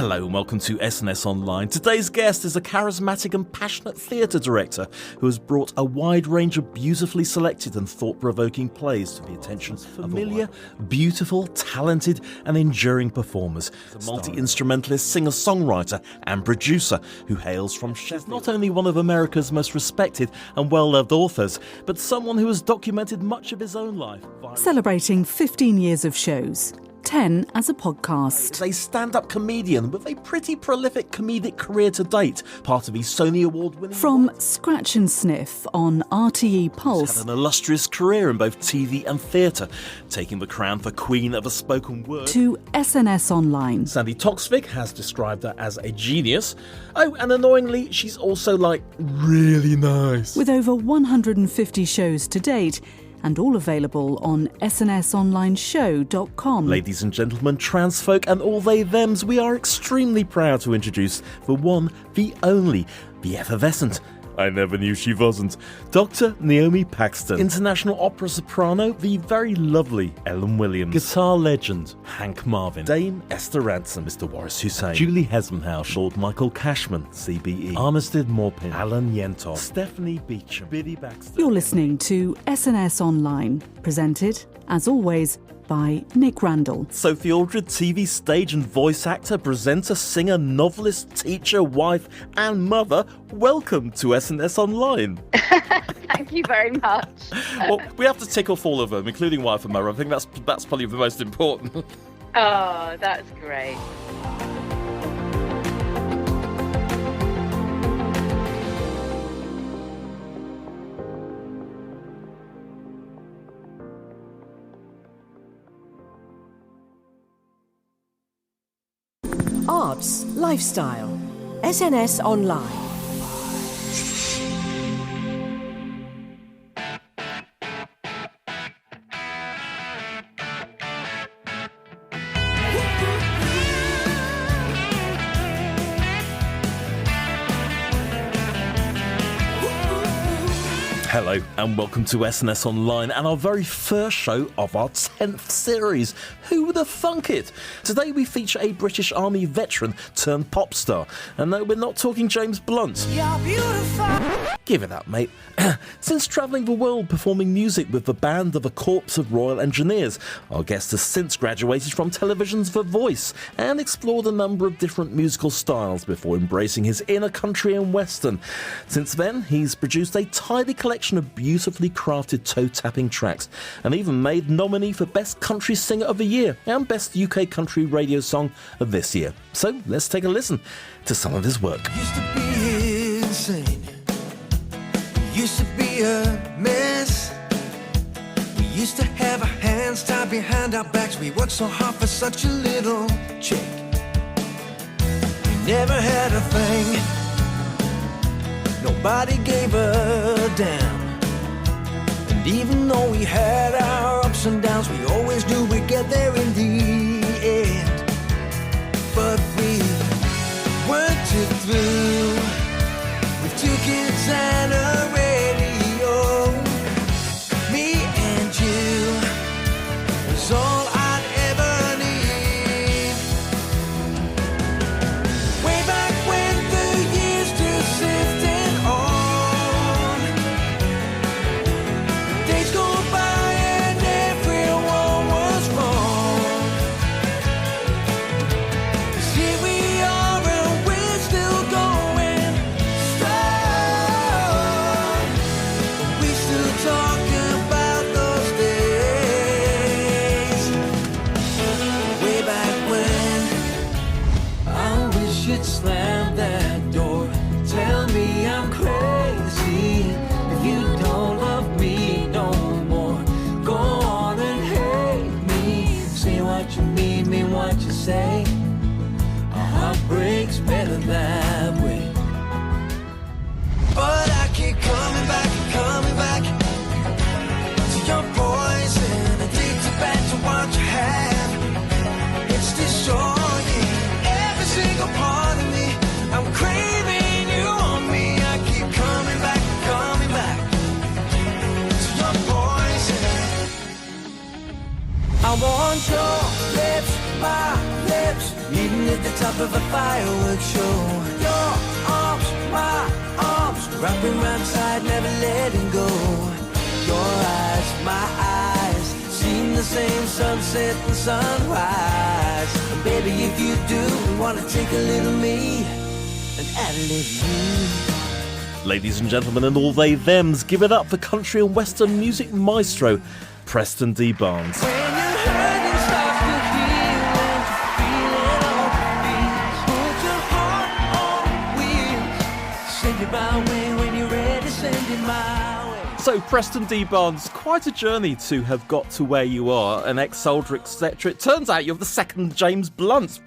Hello and welcome to SNS Online. Today's guest is a charismatic and passionate theatre director who has brought a wide range of beautifully selected and thought-provoking plays to the attention of familiar, beautiful, talented and enduring performers. A multi-instrumentalist, singer-songwriter and producer who hails from Sheffield. Not only one of America's most respected and well-loved authors, but someone who has documented much of his own life. Celebrating 15 years of shows. 10 as a podcast. A stand-up comedian with a pretty prolific comedic career to date, part of his Sony Award-winning... From Scratch and Sniff on RTE Pulse. Had an illustrious career in both TV and theatre, taking the crown for Queen of the Spoken Word. To SNS Online. Sandy Toksvig has described her as a genius. Oh, and annoyingly, she's also, really nice. With over 150 shows to date, and all available on snsonlineshow.com. Ladies and gentlemen, trans folk and all they thems, we are extremely proud to introduce the one, the only, the effervescent, I never knew she wasn't, Dr. Naomi Paxton. International opera soprano, the very lovely Ellen Williams. Guitar legend, Hank Marvin. Dame Esther Ransom, Mr. Boris Hussein. Julie Hessenhaus, Lord Michael Cashman, CBE. Armistead Maupin, Alan Yentov. Stephanie Beecham, Biddy Baxter. You're listening to SNS Online, presented, as always, by Nick Randell. Sophie Aldred, TV, stage and voice actor, presenter, singer, novelist, teacher, wife and mother. Welcome to SNS Online. Thank you very much. Well, we have to tick off all of them, including wife and mother. I think that's probably the most important. Oh, that's great. Arts, lifestyle, SNS Online. Hello and welcome to SNS Online and our very first show of our 10th series. Who would have thunk it? Today we feature a British Army veteran turned pop star. And no, we're not talking James Blunt. You're beautiful. Give it up, mate. Since travelling the world performing music with the band of a Corps of Royal Engineers, our guest has since graduated from television's The Voice and explored a number of different musical styles before embracing his inner country and western. Since then, he's produced a tidy collection of beautifully crafted toe-tapping tracks and even made nominee for Best Country Singer of the Year and Best UK Country Radio Song of this year. So let's take a listen to some of his work. Used to be insane. Used to be a mess. We used to have our hands tied behind our backs. We worked so hard for such a little check. We never had a thing. Nobody gave a damn. And even though we had our ups and downs, we always knew we'd get there in the end. But we weren't too through with 2 kids and a radio. Me and you was all I'd ever need. Way back when the years just sifted on, days go by and everyone was wrong. 'Cause here we are and we're still going strong. the top of a fireworks show. Your arms, my arms, wrapping round tight, never letting go. Your eyes, my eyes, seem the same sunset and sunrise. And baby, if you do wanna take a little me and add a little you. Ladies and gentlemen, and all they thems, give it up for country and western music maestro Preston D Barnes. When your hurting starts to heal and you feel it all beats, put your heart on wheels, send it my way when you're ready, send it my way. So, Preston D Barnes, quite a journey to have got to where you are, an ex-soldier, etc. It turns out you're the second James Blunt.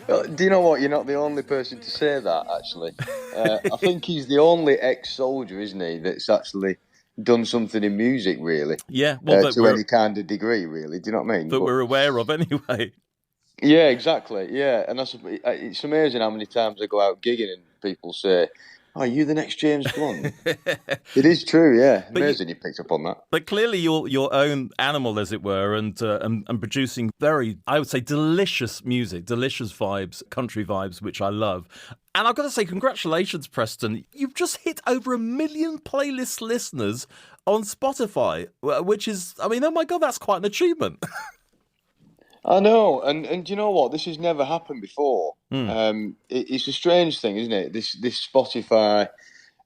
Do you know what? You're not the only person to say that, actually. I think he's the only ex-soldier, isn't he, that's actually done something in music, really. Yeah, well, to any kind of degree, really. Do you know what I mean? That we're aware of, anyway. Yeah, exactly. Yeah, and it's amazing how many times I go out gigging and people say, "Oh, are you the next James Blunt?" It is true, yeah. Amazing you picked up on that. But clearly you're your own animal, as it were, and producing very, I would say, delicious music, delicious vibes, country vibes, which I love. And I've got to say, congratulations, Preston. You've just hit over 1 million playlist listeners on Spotify, which is, I mean, oh my God, that's quite an achievement. I know, and you know what? This has never happened before. It's a strange thing, isn't it? This Spotify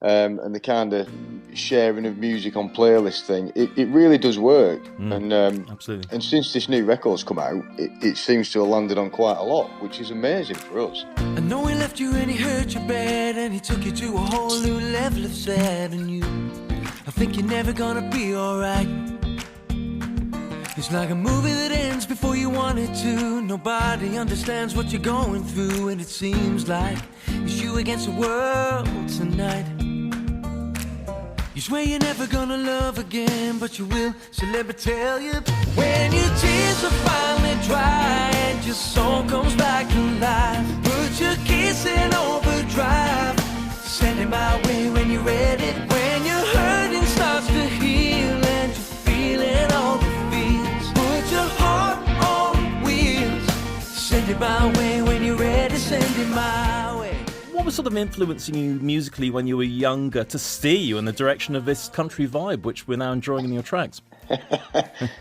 and the kind of sharing of music on playlist thing. It really does work, and absolutely. And since this new record's come out, it seems to have landed on quite a lot, which is amazing for us. I know he left you and he hurt you bad, and he took you to a whole new level of sad, and I think you're never gonna be alright. It's like a movie that ends before you want it to. Nobody understands what you're going through, and it seems like it's you against the world tonight. You swear you're never gonna love again, but you will, so let me tell you. When your tears are finally dry and your soul comes back to life, put your kiss in overdrive, send it my way when you're ready. When your hurting starts to heal and you're feeling all the feels, put your heart on wheels, send it my way when you're ready, send it my way. What was sort of influencing you musically when you were younger to steer you in the direction of this country vibe, which we're now enjoying in your tracks?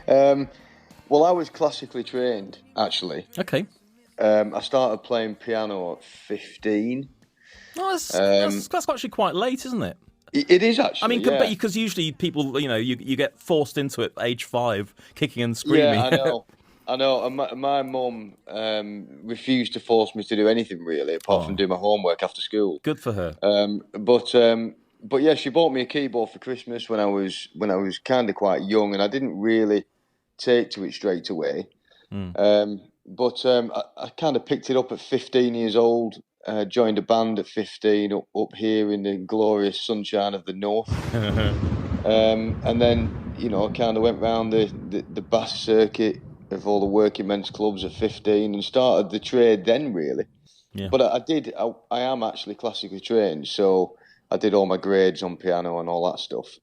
Well, I was classically trained, actually. Okay. I started playing piano at 15. Oh, that's actually quite late, isn't it? It is, actually. I mean, yeah. because usually people, you get forced into it at age 5, kicking and screaming. Yeah, I know. I know. And my mum refused to force me to do anything, really, apart from do my homework after school. Good for her. But yeah, she bought me a keyboard for Christmas when I was kind of quite young, and I didn't really take to it straight away. But I kind of picked it up at 15 years old. Joined a band at 15 up here in the glorious sunshine of the north. And then, I kind of went round the bass circuit of all the working men's clubs at 15 and started the trade then, really. Yeah. But I am actually classically trained, so I did all my grades on piano and all that stuff.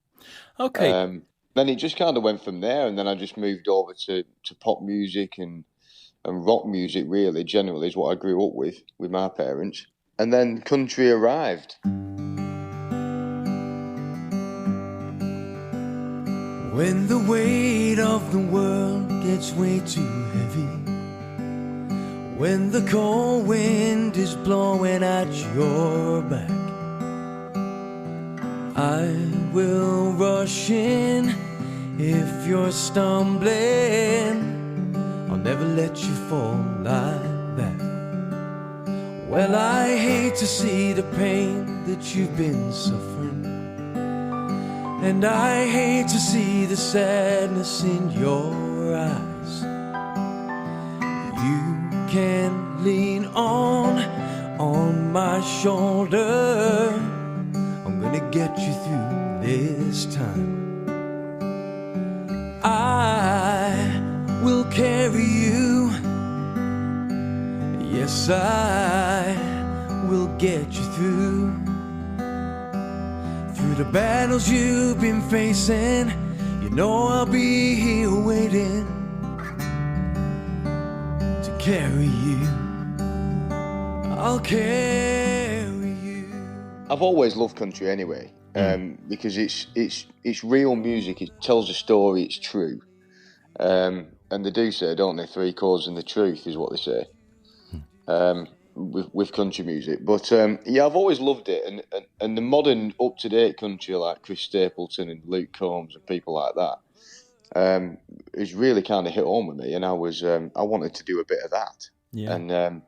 Okay. Then it just kind of went from there, and then I just moved over to pop music and rock music, really, generally, is what I grew up with my parents. And then country arrived. When the weight of the world gets way too heavy, when the cold wind is blowing at your back, I will rush in. If you're stumbling, I'll never let you fall like that. Well, I hate to see the pain that you've been suffering, and I hate to see the sadness in your eyes. You can lean on my shoulder. I'm gonna get you through this time. I will carry you. Yes, I will get you through the battles you've been facing. I'll be here waiting to carry you. I'll carry you. I've always loved country anyway, because it's real music. It tells a story. It's true, and they do say, don't they? 3 chords and the truth is what they say. With country music, but yeah, I've always loved it, and the modern, up to date country like Chris Stapleton and Luke Combs and people like that, has really kind of hit home with me, and I wanted to do a bit of that, and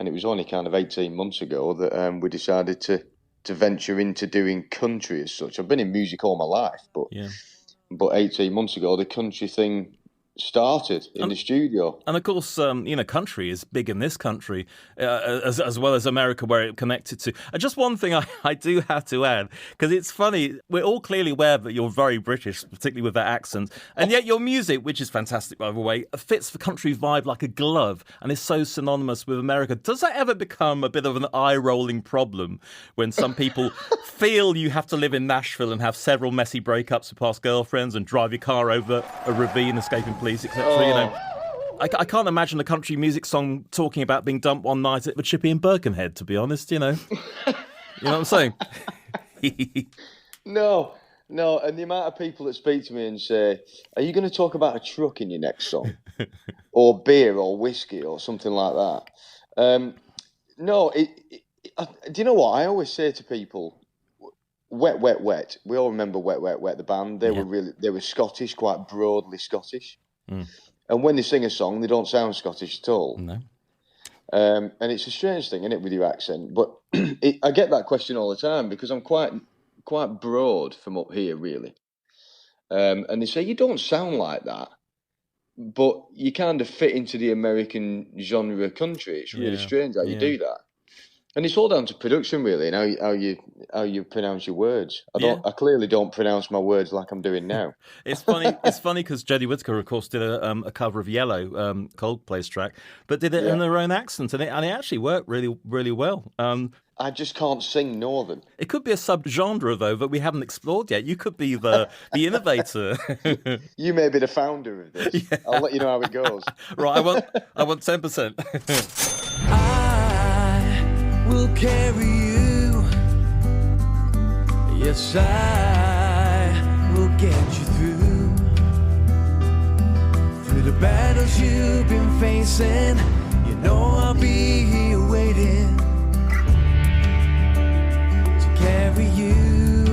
it was only kind of 18 months ago that we decided to venture into doing country as such. I've been in music all my life, but 18 months ago the country thing started in the studio. And of course, country is big in this country, as well as America, where it connected to. Just one thing I do have to add, because it's funny, we're all clearly aware that you're very British, particularly with that accent, and yet your music, which is fantastic, by the way, fits the country vibe like a glove and is so synonymous with America. Does that ever become a bit of an eye-rolling problem when some people feel you have to live in Nashville and have several messy breakups with past girlfriends and drive your car over a ravine escaping police, etc.? I can't imagine a country music song talking about being dumped one night at the Chippy in Birkenhead, to be honest, You know what I'm saying? No, and the amount of people that speak to me and say, are you going to talk about a truck in your next song? Or beer or whiskey or something like that? No, do you know what? I always say to people, Wet, Wet, Wet. We all remember Wet, Wet, Wet, the band. They were Scottish, quite broadly Scottish. And when they sing a song, they don't sound Scottish at all. No. And it's a strange thing, isn't it, with your accent? But I get that question all the time because I'm quite broad from up here, really. And they say, you don't sound like that, but you kind of fit into the American genre of country. It's really strange how you do that. And it's all down to production, really, and how you pronounce your words. I clearly don't pronounce my words like I'm doing now. It's funny. It's funny because Jodie Whittaker, of course, did a cover of Yellow, Coldplay's track, but did it in her own accent, and it actually worked really, really well. I just can't sing Northern. It could be a subgenre, though, that we haven't explored yet. You could be the innovator. You may be the founder of this. Yeah. I'll let you know how it goes. Right, I want 10%. Will carry you. Yes, I will get you through the battles you've been facing. You know I'll be here waiting to carry you.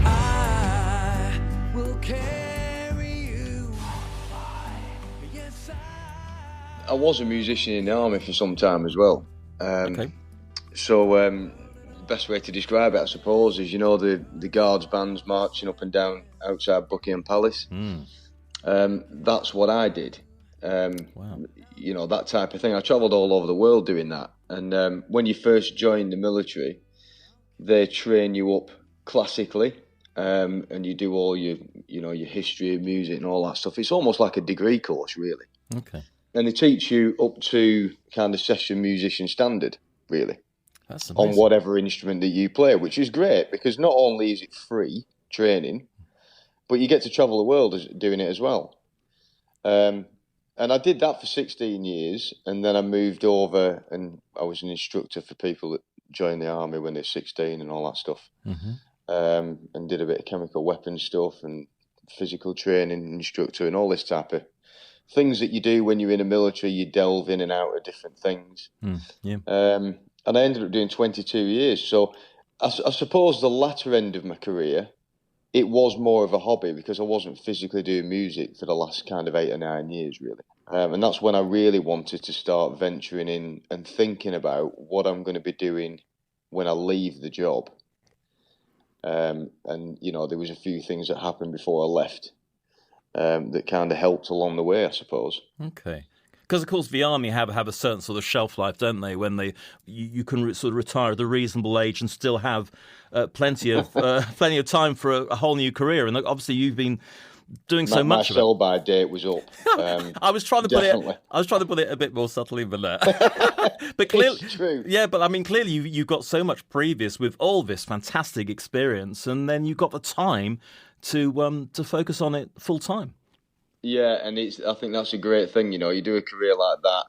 I will carry you. Yes, I was a musician in the army for some time as well. Okay. So the best way to describe it, I suppose, is the guards bands marching up and down outside Buckingham Palace. That's what I did. Wow. That type of thing. I travelled all over the world doing that. And when you first join the military, they train you up classically, and you do all your history of music and all that stuff. It's almost like a degree course, really. Okay. And they teach you up to kind of session musician standard, really, that's amazing. On whatever instrument that you play, which is great because not only is it free training, but you get to travel the world doing it as well. And I did that for 16 years, and then I moved over and I was an instructor for people that join the army when they're 16 and all that stuff. And did a bit of chemical weapons stuff and physical training instructor and all this type of things that you do when you're in the military. You delve in and out of different things. And I ended up doing 22 years. So I suppose the latter end of my career, it was more of a hobby because I wasn't physically doing music for the last kind of 8 or 9 years, really. And that's when I really wanted to start venturing in and thinking about what I'm going to be doing when I leave the job. And, there was a few things that happened before I left that kind of helped along the way, I suppose. Okay. Because, of course, the army have a certain sort of shelf life, don't they, when you can sort of retire at a reasonable age and still have plenty of time for a whole new career. And obviously you've been doing so much of it. My sell-by date was up. I was trying to put it a bit more subtly than that. But clearly, it's true. Yeah, but I mean, clearly you've got so much previous with all this fantastic experience, and then you've got the time to focus on it full time. Yeah, and I think that's a great thing. You know, you do a career like that,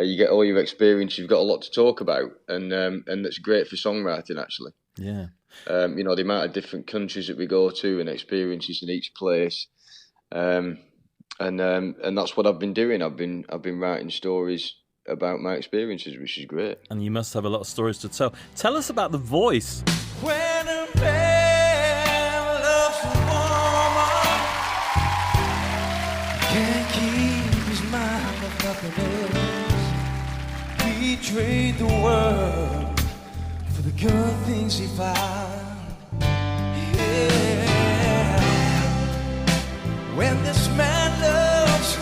you get all your experience. You've got a lot to talk about, and that's great for songwriting, actually. Yeah. You know, the amount of different countries that we go to and experiences in each place, and that's what I've been doing. I've been writing stories about my experiences, which is great. And you must have a lot of stories to tell. Tell us about The Voice. When a man loves a woman, can't keep his mind off nothing else. He trade the world for the good things he found. Yeah. When this man loves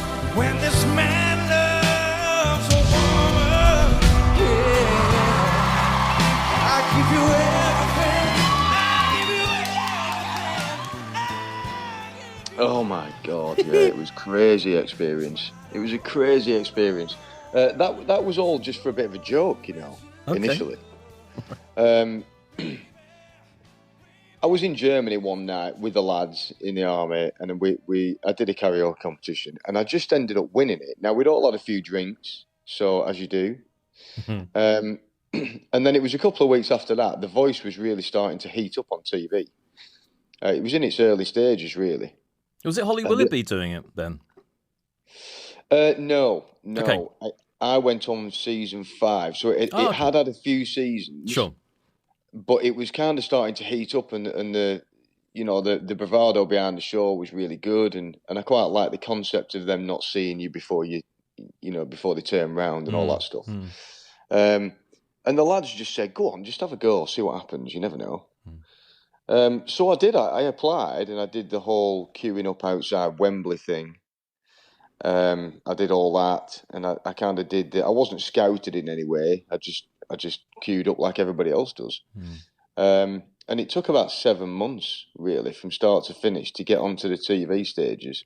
a woman, yeah, I give you everything. Oh my God! Yeah, it was crazy experience. It was a crazy experience. That was all just for a bit of a joke, you know. Okay. Initially, I was in Germany one night with the lads in the army, and I did a karaoke competition, and I just ended up winning it. Now we'd all had a few drinks, so as you do, and then it was a couple of weeks after that, The Voice was really starting to heat up on TV. It was in its early stages, really. Was it Holly Willoughby doing it then? No. Okay. I went on season 5, so it okay. had a few seasons. Sure. But it was kind of starting to heat up, and the bravado behind the show was really good, and I quite like the concept of them not seeing you before before they turn round and all that stuff. And the lads just said, "Go on, just have a go, see what happens. You never know." So I did. I applied, and I did the whole queuing up outside Wembley thing. I did all that, and I kind of did. I wasn't scouted in any way. I just queued up like everybody else does. And it took about 7 months, really, from start to finish to get onto the TV stages.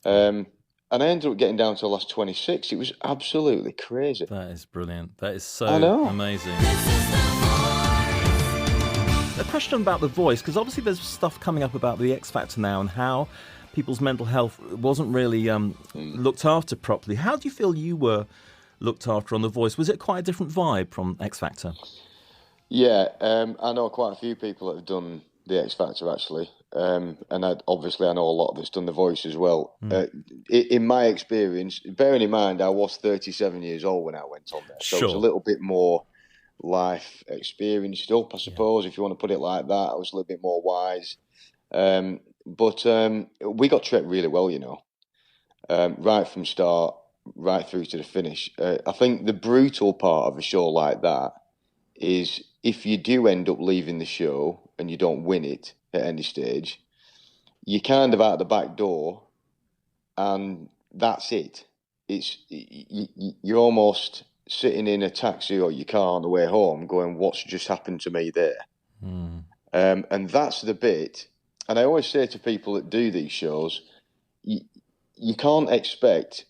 And I ended up getting down to the last 26. It was absolutely crazy. That is brilliant. That is so amazing. A question about The Voice, because obviously there's stuff coming up about the X Factor now and how people's mental health wasn't really looked after properly. How do you feel you were looked after on The Voice? Was it quite a different vibe from X Factor? Yeah, I know quite a few people that have done the X Factor, actually. And obviously I know a lot that's done The Voice as well. In my experience, bearing in mind I was 37 years old when I went on there, so it was a little bit more life experienced up, I suppose, if you want to put it like that. I was a little bit more wise. But we got treated really well, you know, right from start, right through to the finish. I think the brutal part of a show like that is if you do end up leaving the show and you don't win it at any stage, you're kind of out the back door, and that's it. You're almost sitting in a taxi or your car on the way home going, what's just happened to me there? And that's the bit. And I always say to people that do these shows, you can't expect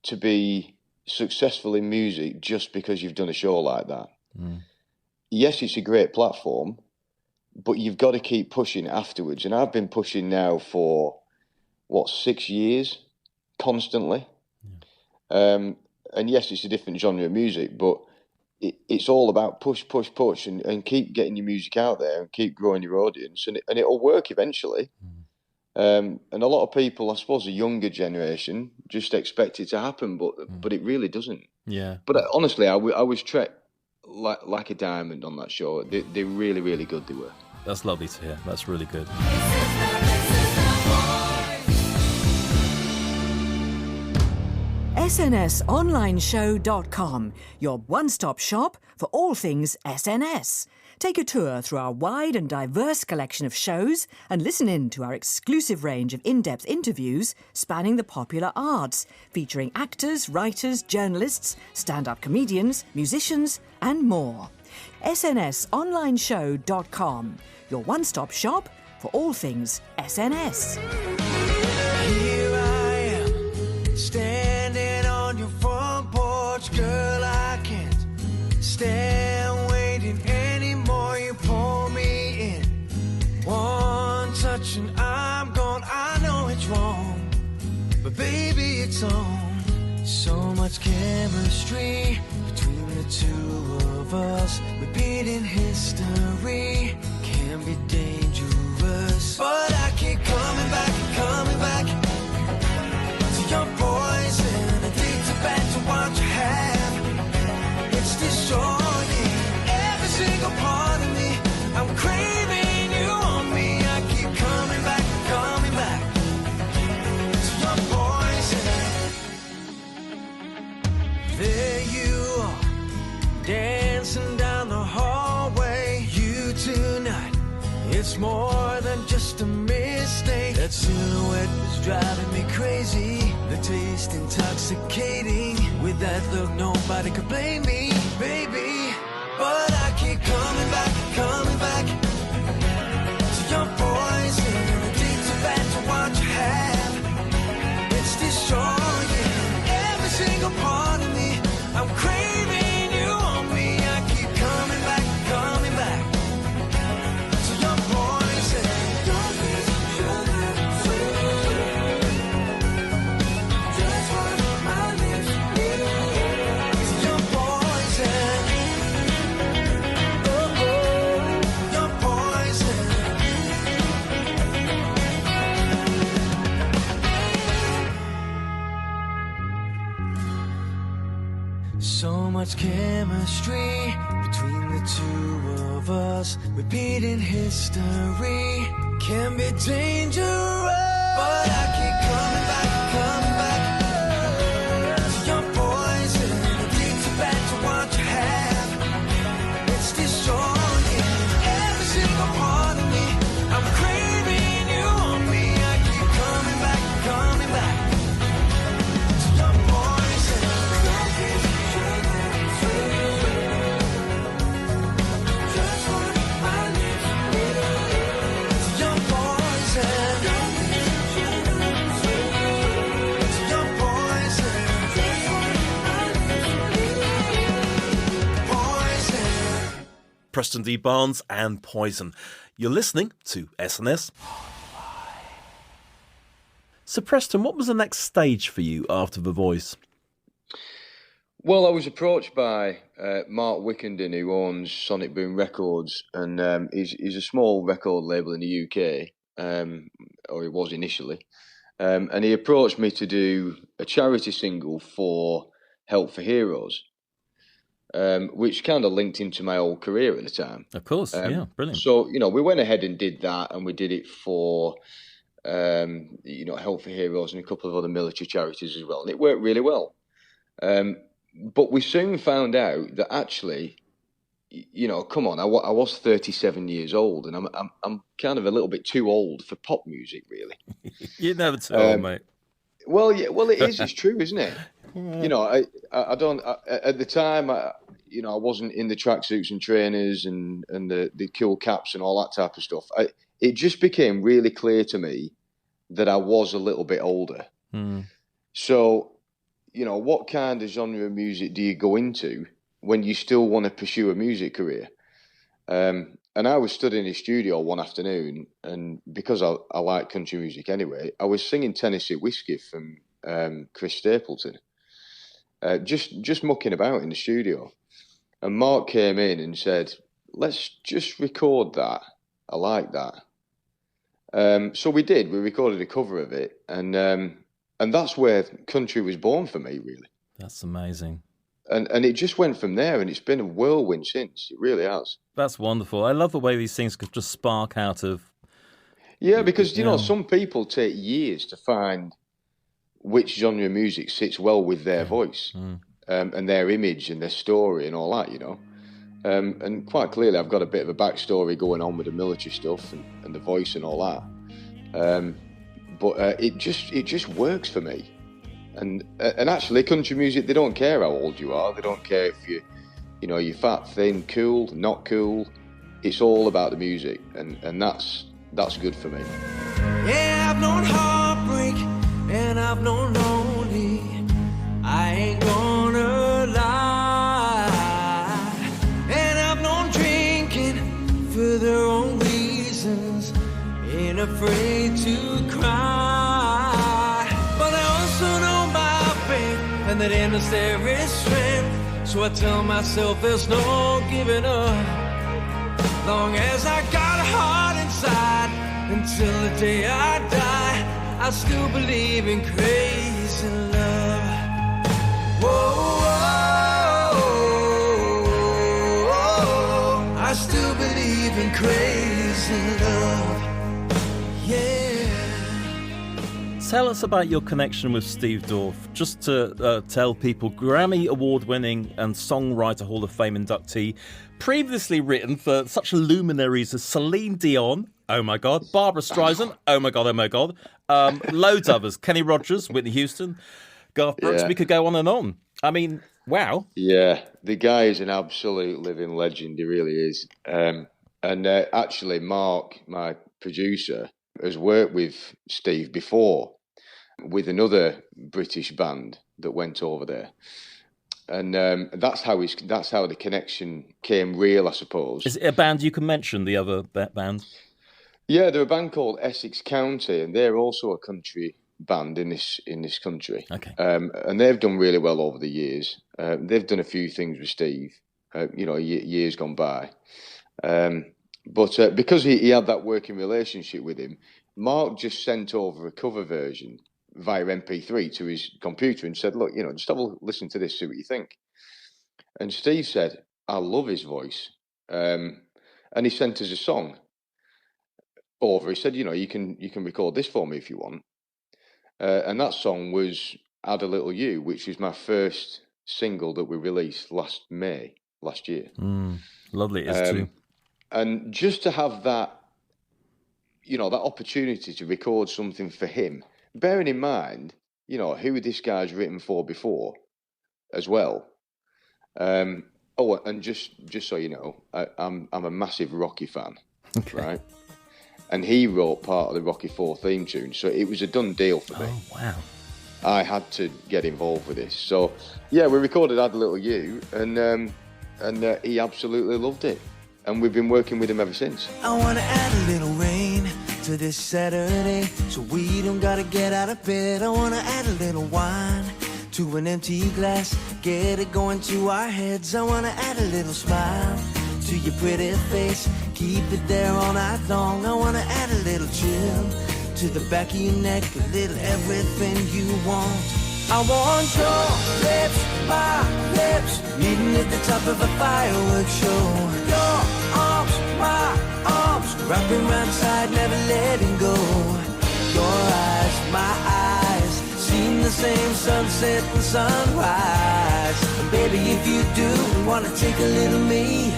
to be successful in music just because you've done a show like that. Yes, it's a great platform, but you've got to keep pushing afterwards. And I've been pushing now for, 6 years, constantly. And yes, it's a different genre of music, but it's all about push, and keep getting your music out there and keep growing your audience, and it'll work eventually. And a lot of people, I suppose, the younger generation, just expect it to happen, but it really doesn't. Yeah. But honestly, I was treated like a diamond on that show. They're really, really good. They were. That's lovely to hear. That's really good. SNSOnlineShow.com, your one-stop shop for all things SNS. Take a tour through our wide and diverse collection of shows and listen in to our exclusive range of in-depth interviews spanning the popular arts, featuring actors, writers, journalists, stand-up comedians, musicians, and more. SNSOnlineShow.com, your one-stop shop for all things SNS. Here I am, standing on your front porch, girl, I can't stand waiting anymore. You pull me in, one touch and I'm gone. I know it's wrong, its own. So much chemistry between the two of us. Repeating history can be dangerous, but I keep coming back to your poison. Addicted back to what you have. It's destroying every single part of me. I'm craving you on me. I keep coming back to your poison. There you are, dancing down the hallway. You tonight, it's more than just a mistake. That silhouette was driving me crazy. The taste intoxicating. With that look, nobody could blame me, baby. But I keep coming back to your poison. Addicted back to what you have. It's destroying every single part of me. I'm craving you on me. I keep coming back to your poison. Just one of my lips, to your poison. Oh, your poison. So much chemistry between the two of us. Repeating history can be dangerous, but I keep coming back to your poison. Addicted back to what you have. It's destroying every single part of me. I'm craving you on me. I keep coming back to your poison. Just one of my lips, to your poison. To your poison. Poison. Preston D Barnes and Poison. You're listening to SNS. So, Preston, what was the next stage for you after The Voice? Well, I was approached by Mark Wickenden, who owns Sonic Boom Records, and he's a small record label in the UK, or he was initially. And he approached me to do a charity single for Help for Heroes, which kind of linked into my old career at the time. Of course, yeah, brilliant. So, we went ahead and did that, and we did it for, Help for Heroes and a couple of other military charities as well, and it worked really well. But we soon found out that actually, come on, I was 37 years old, and I'm kind of a little bit too old for pop music, really. You never tell, mate. Well, yeah, well, it is. It's true, isn't it? I don't. At the time, I wasn't in the tracksuits and trainers and the cool caps and all that type of stuff. It just became really clear to me that I was a little bit older. So, what kind of genre of music do you go into when you still want to pursue a music career? And I was stood in his studio one afternoon, and because I like country music anyway, I was singing Tennessee Whiskey from Chris Stapleton, just mucking about in the studio. And Mark came in and said, "Let's just record that. I like that." So we did. We recorded a cover of it, and that's where country was born for me, really. That's amazing. And it just went from there, and it's been a whirlwind since. It really has. That's wonderful. I love the way these things could just spark out of... Yeah, because, some people take years to find which genre of music sits well with their voice and their image and their story and all that, And quite clearly, I've got a bit of a backstory going on with the military stuff and the voice and all that. But it just works for me. And actually, country music, they don't care how old you are. They don't care if you're fat, thin, cool, not cool. It's all about the music, and that's good for me. Yeah, I've known heartbreak and I've known lonely. I ain't gonna lie. And I've known drinking for their own reasons. Ain't afraid to cry. But I also know my that endless there is strength. So I tell myself there's no giving up. Long as I got a heart inside, until the day I die, I still believe in crazy love. Whoa, I still believe in crazy love. Yeah. Tell us about your connection with Steve Dorff. Just to tell people, Grammy award-winning and Songwriter Hall of Fame inductee, previously written for such luminaries as Celine Dion, oh my God, Barbara Streisand, oh my God, loads of others, Kenny Rogers, Whitney Houston, Garth Brooks, we could go on and on. I mean, wow. Yeah, the guy is an absolute living legend, he really is. And actually, Mark, my producer, has worked with Steve before with another British band that went over there, and that's how the connection came real, I suppose. Is it a band you can mention? The other band? Yeah, they're a band called Essex County, and they're also a country band in this country. Okay, and they've done really well over the years. They've done a few things with Steve, years gone by. But because he had that working relationship with him, Mark just sent over a cover version via MP3 to his computer and said, look, just have a listen to this, see what you think. And Steve said, I love his voice. And he sent us a song over. He said, you can record this for me if you want. And that song was Add a Little You, which is my first single that we released last year. Lovely, it is too. And just to have that, that opportunity to record something for him, bearing in mind, who this guy's written for before as well. And just so you know, I'm a massive Rocky fan, right? And he wrote part of the Rocky IV theme tune, so it was a done deal for me. Oh, wow. I had to get involved with this. So, yeah, we recorded Add a Little You, and he absolutely loved it. And we've been working with him ever since. I want to add a little rain to this Saturday, so we don't gotta get out of bed. I want to add a little wine to an empty glass, get it going to our heads. I want to add a little smile to your pretty face, keep it there all night long. I want to add a little chill to the back of your neck, a little everything you want. I want your lips, my lips, meeting at the top of a fireworks show. Your arms, my arms, wrapping around side, never letting go. Your eyes, my eyes, seeing the same sunset and sunrise. And baby, if you do want to take a little me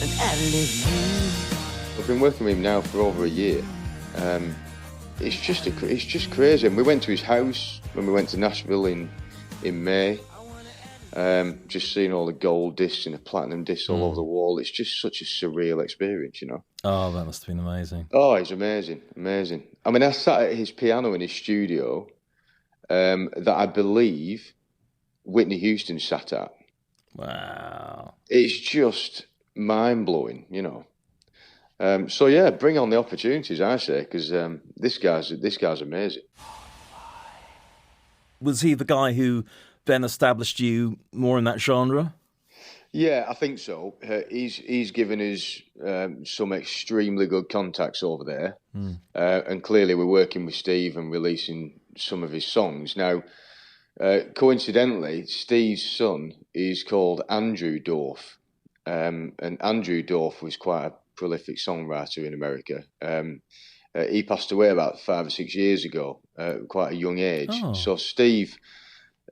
and add a little you. I've been working with him now for over a year. It's just crazy. And we went to his house when we went to Nashville in May. Just seeing all the gold discs and the platinum discs all over the wall. It's just such a surreal experience, Oh, that must have been amazing. Oh, it's amazing. I mean, I sat at his piano in his studio that I believe Whitney Houston sat at. Wow. It's just mind-blowing, So yeah, bring on the opportunities, I say, because this guy's amazing. Was he the guy who then established you more in that genre? Yeah, I think so. He's given us some extremely good contacts over there, and clearly we're working with Steve and releasing some of his songs now. Coincidentally, Steve's son is called Andrew Dorff, and Andrew Dorff was quite a prolific songwriter in America. He passed away about 5 or 6 years ago, quite a young age. Oh. So Steve,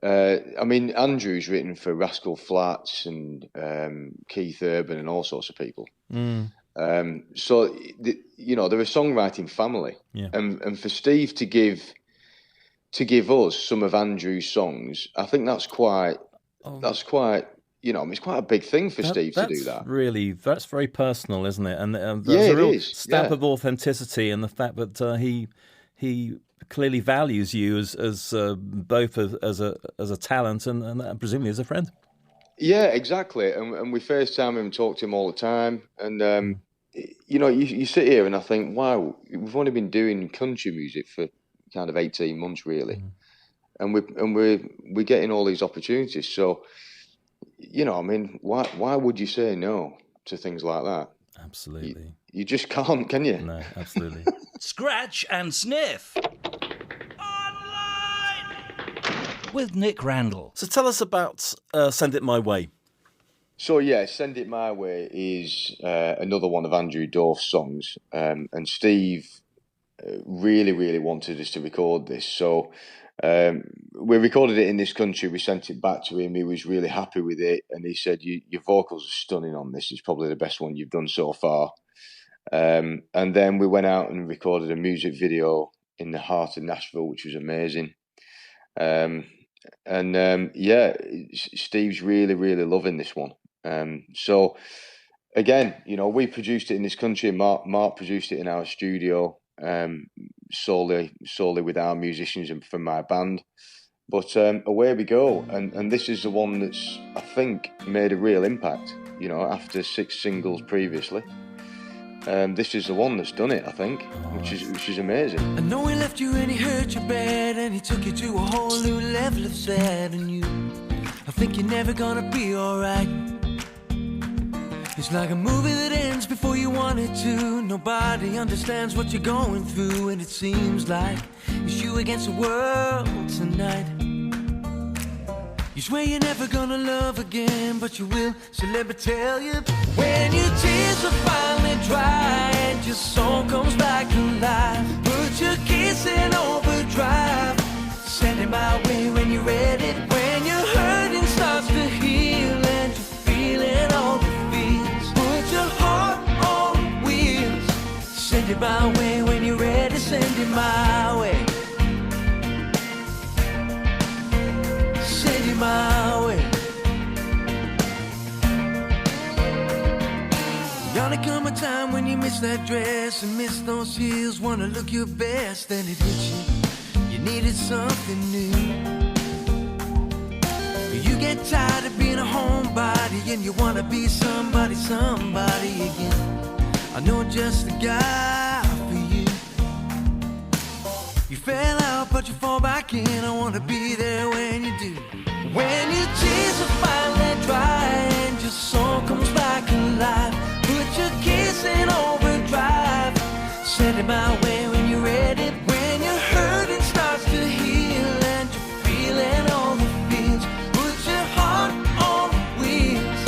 Andrew's written for Rascal Flatts and Keith Urban and all sorts of people. So they're a songwriting family, and for Steve to give us some of Andrew's songs, I think that's quite. It's quite a big thing for Steve to do that. That's very personal, isn't it? And there's a real stamp of authenticity in the fact that he clearly values you as both as a talent and presumably as a friend. Yeah, exactly. And we FaceTime him and talk to him all the time. And you sit here and I think, wow, we've only been doing country music for kind of 18 months, really. and we're getting all these opportunities. So, you know, I mean, why would you say no to things like that? Absolutely. You just can't, can you? No, absolutely. Scratch and Sniff Online with Nick Randell. So tell us about Send It My Way. So yeah, Send It My Way is another one of Andrew Dorff's songs, and Steve really, really wanted us to record this. So we recorded it in this country. We sent it back to him. He was really happy with it, and he said, "Your vocals are stunning on this. It's probably the best one you've done so far." And then we went out and recorded a music video in the heart of Nashville, which was amazing. Yeah, Steve's really, really loving this one. So again, you know, we produced it in this country. Mark produced it in our studio, solely with our musicians and from my band. But away we go, and this is the one that's, I think, made a real impact. You know, after 6 singles previously, this is the one that's done it, I think, which is amazing. I know he left you and he hurt you bad, and he took you to a whole new level of sad, and I think you're never gonna be alright. It's like a movie that ends before you want it to. Nobody understands what you're going through, and it seems like it's you against the world tonight. You swear you're never gonna love again, but you will, so let me tell you. When your tears are finally dry and your soul comes back alive, put your kiss in overdrive. Send it my way when you're ready. When your hurting starts to heal and you're feeling all the feels, put your heart on wheels. Send it my way when you're ready. Send it my way. Send it my way. Gonna come a time when you miss that dress and miss those heels, wanna look your best, and it hits you needed something new. You get tired of being a homebody and you wanna be somebody again. I know just the guy for you. You fell out but you fall back in. I wanna be there when you do. When your tears are finally dry and your soul comes back alive, put your kiss in overdrive. Send it my way when you're ready. When your hurting starts to heal and you're feeling all the feels, put your heart on wheels.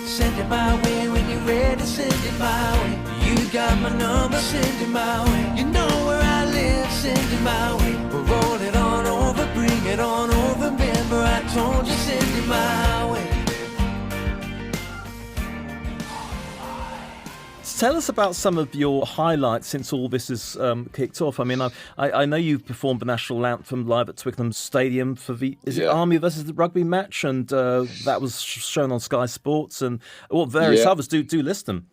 Send it my way when you're ready. Send it my way. You got my number. Send it my way. You know where I live. Send it my way. We'll roll it on over. Bring it on over. Remember I told you. Send it my way. Tell us about some of your highlights since all this has kicked off. I mean, I know you've performed the national anthem live at Twickenham Stadium for the Army versus the rugby match, and that was shown on Sky Sports, and various others. Do list them.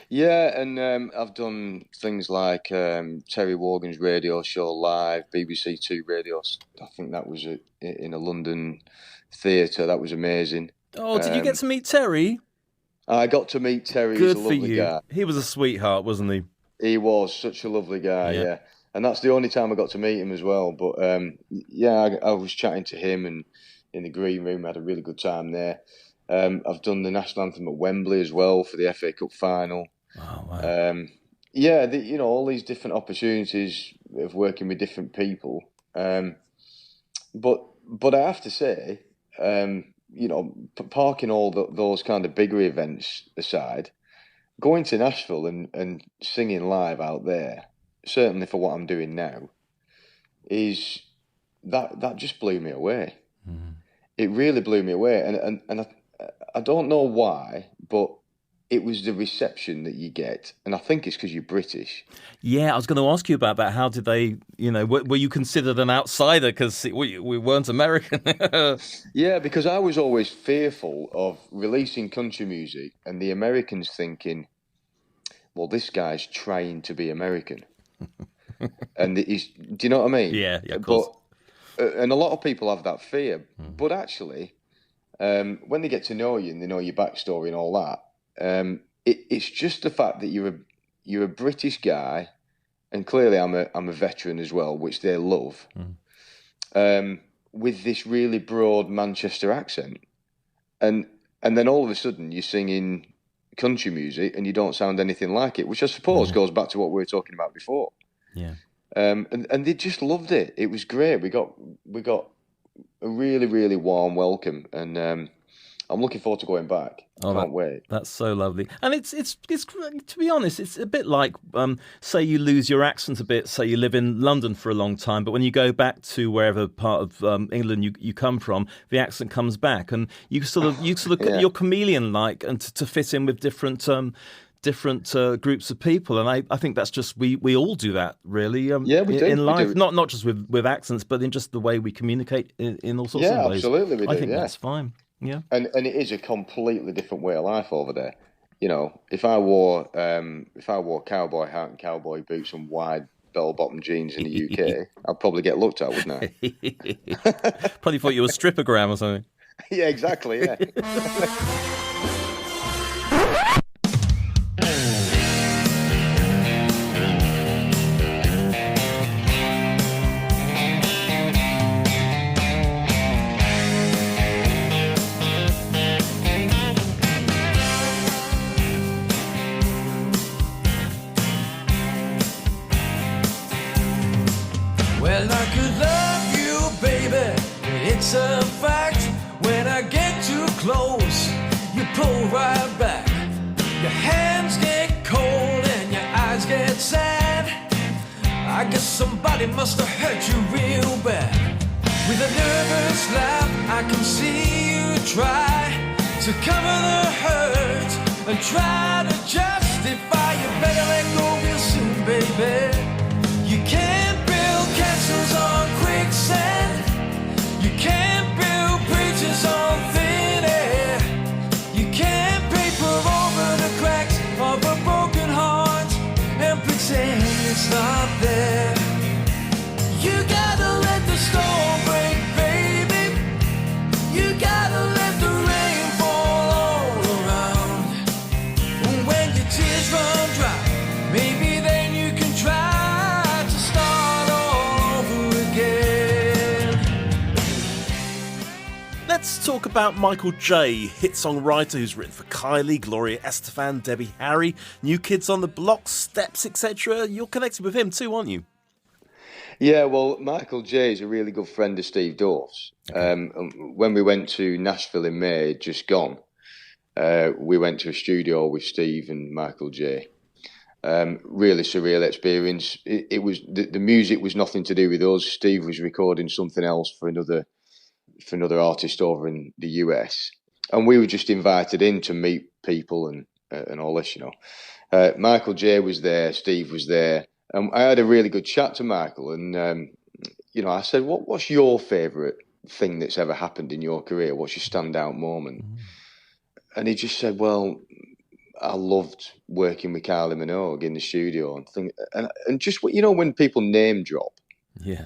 Yeah, and I've done things like Terry Wogan's radio show live, BBC Two radio. I think that was in a London theatre. That was amazing. Oh, did you get to meet Terry? I got to meet Terry. Good He's a for lovely you. guy. He was a sweetheart, wasn't he? He was such a lovely guy, yeah. And that's the only time I got to meet him as well. But I was chatting to him and in the green room. I had a really good time there. I've done the national anthem at Wembley as well for the FA Cup final. Oh, wow. All these different opportunities of working with different people. But I have to say, parking all those kind of bigger events aside, going to Nashville and singing live out there, certainly for what I'm doing now, is that just blew me away. Mm-hmm. It really blew me away, and I don't know why, but it was the reception that you get, and I think it's because you're British. Yeah, I was going to ask you about that. How did they, were you considered an outsider because we weren't American? Yeah, because I was always fearful of releasing country music and the Americans thinking, well, this guy's trying to be American. And do you know what I mean? Yeah, of course. And a lot of people have that fear. But actually, when they get to know you and they know your backstory and all that, it's just the fact that you're a British guy, and clearly I'm a veteran as well, which they love. with this really broad Manchester accent, and then all of a sudden you're singing country music and you don't sound anything like it, which I suppose goes back to what we were talking about before. Yeah. And they just loved it. It was great. We got a really, really warm welcome, and I'm looking forward to going back. Can't wait. That's so lovely. And it's to be honest, it's a bit like say you lose your accent a bit. Say you live in London for a long time, but when you go back to wherever part of England you come from, the accent comes back, and you sort of you're chameleon like, and to fit in with different groups of people. And I think that's just we all do that really. We do in life, we do. not just with accents, but in just the way we communicate in all sorts of ways. Yeah, absolutely, we do. I think that's fine. Yeah, and it is a completely different way of life over there. You know, if I wore cowboy hat and cowboy boots and wide bell-bottom jeans in the UK, I'd probably get looked at, wouldn't I? Probably thought you were a strippogram or something. Yeah, exactly. Yeah. Well, I could love you, baby, but it's a fact. When I get too close, you pull right back. Your hands get cold and your eyes get sad. I guess somebody must have hurt you real bad. With a nervous laugh, I can see you try to cover the hurt and try to justify. You better let go real soon, baby. You can't build castles on quicksand. You can't build bridges on thin air. You can't paper over the cracks of a broken heart and pretend it's not there. You gotta let the storm break, baby. You gotta let the rain fall all around. When your tears run dry, maybe then you can try. Let's talk about Michael J, hit songwriter who's written for Kylie, Gloria Estefan, Debbie Harry, New Kids on the Block, Steps, etc. You're connected with him too, aren't you? Yeah, well, Michael J is a really good friend of Steve Dorff's. When we went to Nashville in May, just gone, we went to a studio with Steve and Michael J. Really surreal experience. It was the music was nothing to do with us. Steve was recording something else for another artist over in the US, and we were just invited in to meet people and all this, you know. Michael J was there, Steve was there, and I had a really good chat to Michael, and you know, I said, what's your favourite thing that's ever happened in your career? What's your standout moment? And he just said, well, I loved working with Kylie Minogue in the studio and just, you know, when people name drop. Yeah.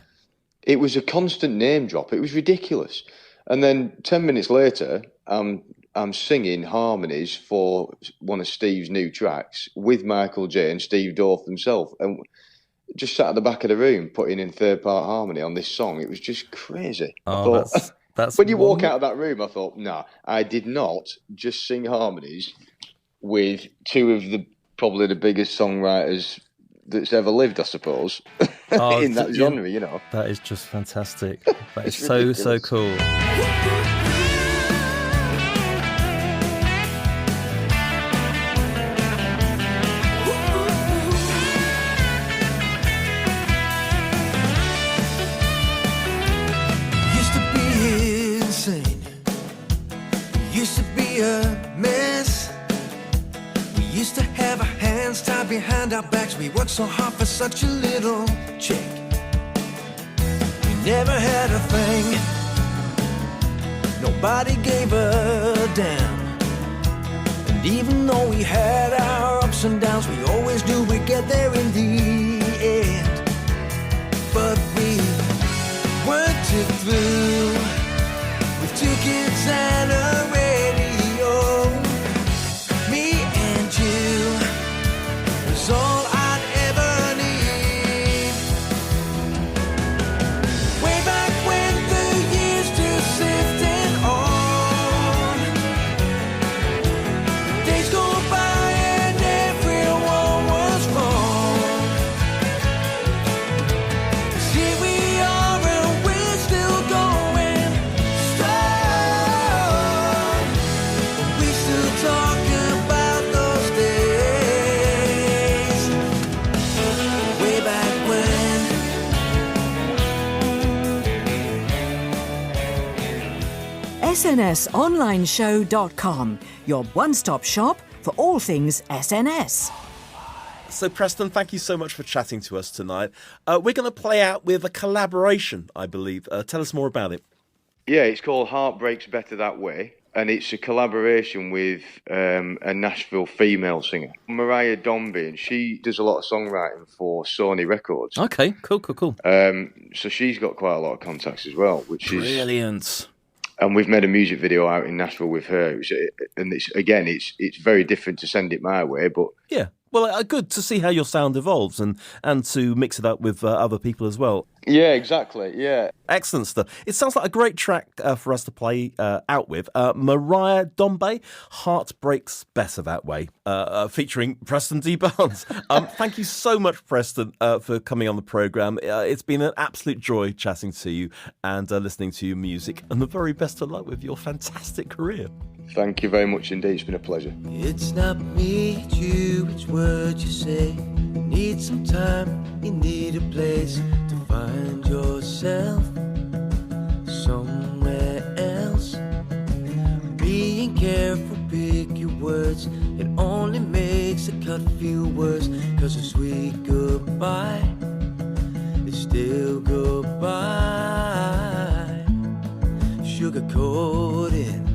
It was a constant name drop. It was ridiculous. And then 10 minutes later, I'm singing harmonies for one of Steve's new tracks with Michael J and Steve Dorff himself. And just sat at the back of the room putting in third-part harmony on this song. It was just crazy. Oh, that's when you walk out of that room, I thought, nah, I did not just sing harmonies with two of probably the biggest songwriters that's ever lived, I suppose, in that genre, you know. That is just fantastic. That is so cool. Used to be insane. Used to be a mess. We used to have our hands tied behind our backs. We worked so hard for such a little check. We never had a thing. Nobody gave a damn. And even though we had our ups and downs, we always knew we'd get there in the end. But we worked it through with 2 kids and a radio. Me and you was all I'd ever need. Way back when the SNSonlineshow.com, your one-stop shop for all things SNS. So, Preston, thank you so much for chatting to us tonight. We're going to play out with a collaboration, I believe. Tell us more about it. Yeah, it's called Heartbreak's Better That Way, and it's a collaboration with a Nashville female singer, Mariah Dombey, and she does a lot of songwriting for Sony Records. Okay, cool. So she's got quite a lot of contacts as well, which is brilliant. And we've made a music video out in Nashville with her, and it's very different to send it my way, but Yeah. Well, good to see how your sound evolves and to mix it up with other people as well. yeah, exactly, yeah. Excellent stuff. It sounds like a great track for us to play out with. Mariah Dombey, Heartbreaks Better That Way, featuring Preston D Barnes. Thank you so much, Preston, for coming on the programme. It's been an absolute joy chatting to you and listening to your music, and the very best of luck with your fantastic career. Thank you very much indeed. It's been a pleasure. It's not me, it's you, it's what you say. You need some time, you need a place to find yourself somewhere else. Being careful, pick your words. It only makes a cut feel worse. 'Cause a sweet goodbye is still goodbye. Sugarcoated,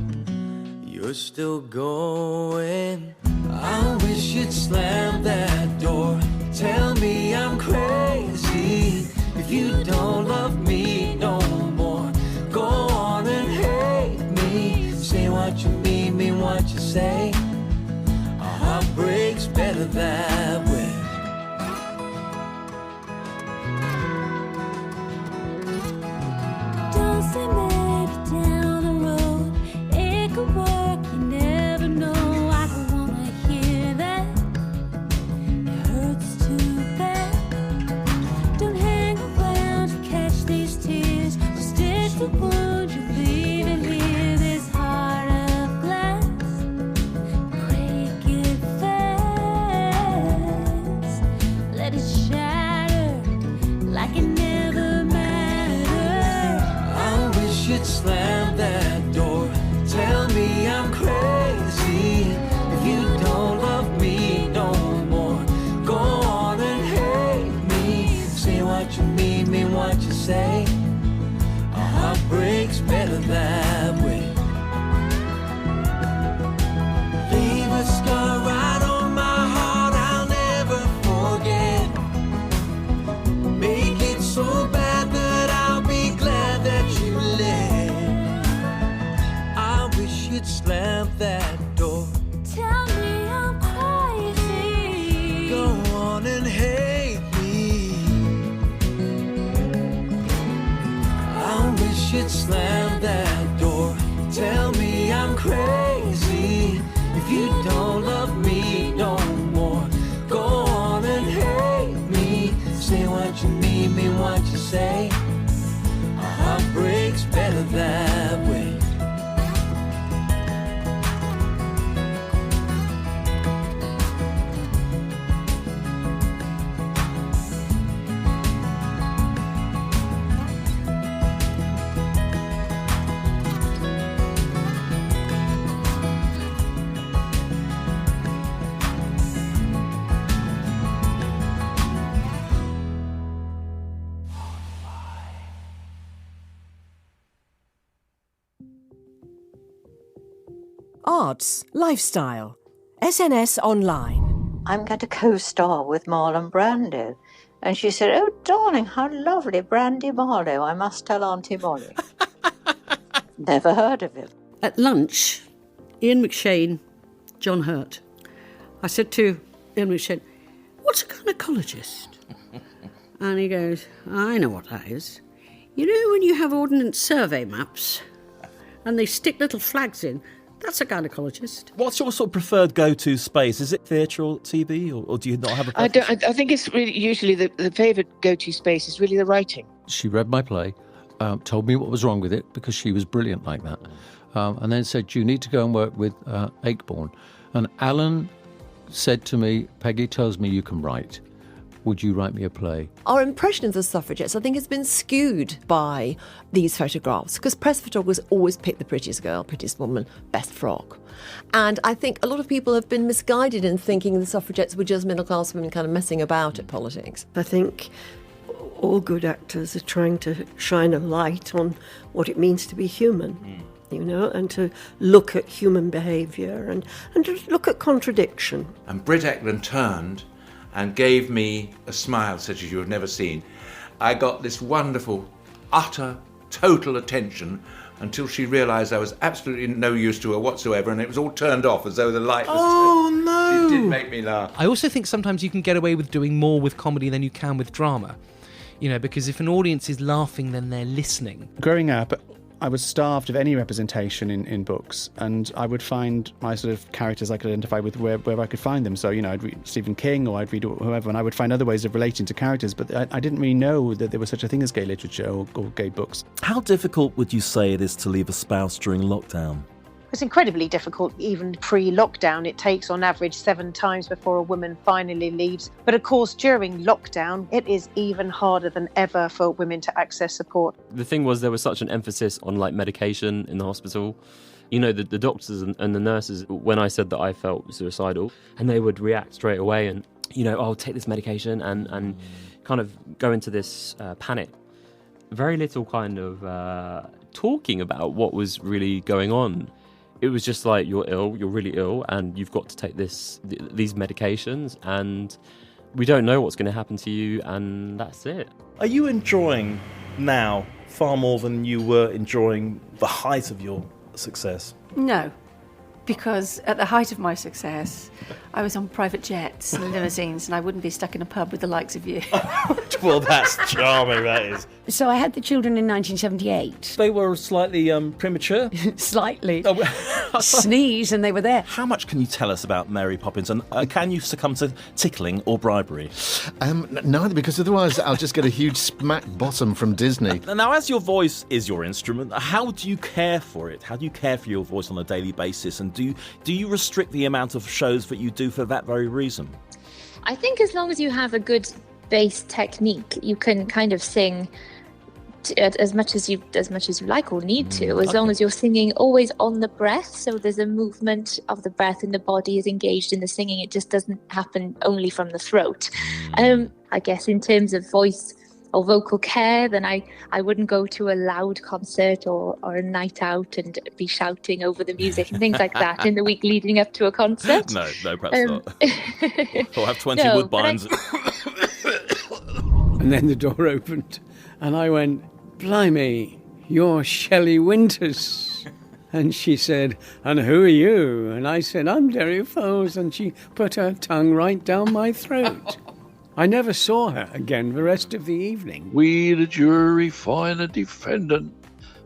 you're still going. I wish you'd slam that door. Tell me I'm crazy if you don't love me no more. Go on and hate me. Say what you mean what you say. A heartbreak's better that way. Don't say maybe down the road it could work, you never know. I don't wanna hear that. It hurts too bad. Don't hang around to catch these tears or stitch the wound you're leaving here. This heart of glass, break it fast. Let it shatter like it never mattered. I wish you'd slam that door. Tell me I'm crazy if you don't love me no more. Go on and hate me. Say what you mean what you say. A heartbreak's better that way. Leave a scar right on my heart I'll never forget. Make it so bad that I'll be glad that you left. I wish you'd slam that door. Tell me I'm crazy. Go on and hate me. I wish you'd slam that door. Tell me I'm crazy if you don't love me no more. Go on and hate me. Say what you mean what you say. A heartbreak's better that way. Arts, lifestyle, SNS Online. I'm going to co-star with Marlon Brando. And she said, oh, darling, how lovely, Brandy Marlowe. I must tell Auntie Molly. Never heard of him. At lunch, Ian McShane, John Hurt. I said to Ian McShane, what's a gynecologist? And he goes, I know what that is. You know when you have ordnance survey maps and they stick little flags in, that's a gynecologist. What's your sort of preferred go-to space? Is it theatre or TV, or do you not have a preference? I think it's really usually the favourite go-to space is really the writing. She read my play, told me what was wrong with it because she was brilliant like that, and then said, you need to go and work with Akeborn. And Alan said to me, Peggy tells me you can write. would you write me a play? Our impression of the suffragettes, I think, has been skewed by these photographs, because press photographers always pick the prettiest girl, prettiest woman, best frock. And I think a lot of people have been misguided in thinking the suffragettes were just middle-class women kind of messing about at politics. I think all good actors are trying to shine a light on what it means to be human, you know, and to look at human behaviour and to look at contradiction. And Britt Ekland turned and gave me a smile such as you have never seen. I got this wonderful, utter, total attention until she realised I was absolutely no use to her whatsoever, and it was all turned off as though the light was... Oh, no! It did make me laugh. I also think sometimes you can get away with doing more with comedy than you can with drama. You know, because if an audience is laughing, then they're listening. Growing up, I was starved of any representation in books, and I would find my sort of characters I could identify with where I could find them. So, you know, I'd read Stephen King or I'd read whoever, and I would find other ways of relating to characters, but I didn't really know that there was such a thing as gay literature or gay books. How difficult would you say it is to leave a spouse during lockdown? It's incredibly difficult, even pre-lockdown. It takes on average 7 times before a woman finally leaves. But of course, during lockdown, it is even harder than ever for women to access support. The thing was, there was such an emphasis on like medication in the hospital. You know, the doctors and the nurses, when I said that I felt suicidal, and they would react straight away and, you know, I'll take this medication and kind of go into this panic. Very little kind of talking about what was really going on. It was just like, you're ill, you're really ill, and you've got to take these medications, and we don't know what's going to happen to you, and that's it. Are you enjoying now far more than you were enjoying the height of your success? No, because at the height of my success, I was on private jets and limousines, and I wouldn't be stuck in a pub with the likes of you. Well, that's charming, that is. So I had the children in 1978. They were slightly premature? Slightly. Sneeze and they were there. How much can you tell us about Mary Poppins, and can you succumb to tickling or bribery? Neither, because otherwise I'll just get a huge smack bottom from Disney. Now, as your voice is your instrument, how do you care for it? How do you care for your voice on a daily basis, and do you restrict the amount of shows that you do for that very reason? I think as long as you have a good bass technique, you can kind of sing as much as you like or need to, as long as you're singing always on the breath. So there's a movement of the breath and the body is engaged in the singing. It just doesn't happen only from the throat. I guess in terms of voice or vocal care, then I wouldn't go to a loud concert or a night out and be shouting over the music and things like that in the week leading up to a concert. No, perhaps not. Or have 20 Woodbines. And then the door opened and I went, "Blimey, you're Shelley Winters." And she said, "And who are you?" And I said, "I'm Derry Foles." And she put her tongue right down my throat. I never saw her again the rest of the evening. We, the jury, find a defendant